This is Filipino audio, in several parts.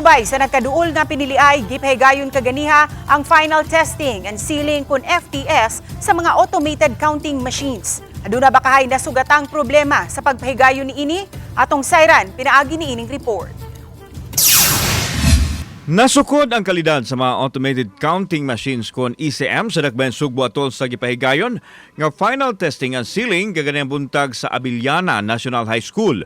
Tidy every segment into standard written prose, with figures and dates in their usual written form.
Subay sa nagkaduol nga piniliay, gipakitayon kaganiha ang final testing and sealing kun FTS sa mga automated counting machines. Aduna ba kahay nasugatang problema sa pagpahigayon ni ini? Atong sayran, pinaagi ni ining report. Nasukod ang kalidad sa mga automated counting machines kon ACMs sa dakbayan Sugbo atol sa gipakitayon nga final testing and sealing kaganinang buntag sa Abellana National High School.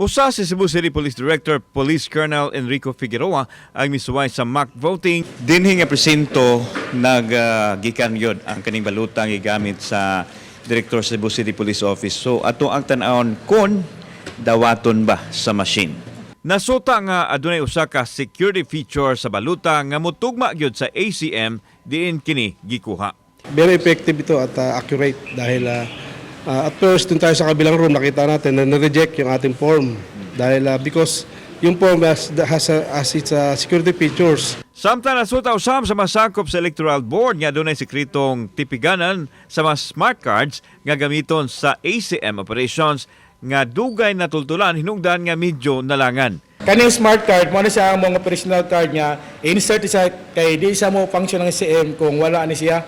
Usa si Cebu City Police Director Police Colonel Enrico Figueroa ang misuway sa mock voting. Dinhi nga presinto naggikan yun ang kaning balutang gigamit sa Director Cebu City Police Office. So ato ang tan-awon kon dawaton ba sa machine. Nasuta nga adunay usa ka security feature sa baluta nga motugma gyud sa ACM diin kini gikuha. Very effective ito at accurate dahil at first dun tayo sa kabilang room nakita natin na na-reject yung ating form dahil because yung form has its security features. Samtang nasuta usam sa masakop sa Electoral Board nga adunay sekretong tipiganan sa mga smart cards nga gamiton sa ACM operations nga dugay natultulan hinungdan nga medyo nalangan. Kaning smart card mo na siya ang mga operational card niya, insert siya kay di sa mo function ng ACM kung wala ni siya.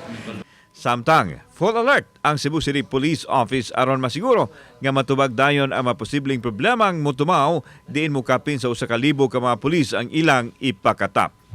Samtang, full alert ang Cebu City Police Office aron maseguro nga matubag dayon ang posibleng problemang motumaw diin mokapin sa usa ka libo ka mga pulis ang ilang ipakatap.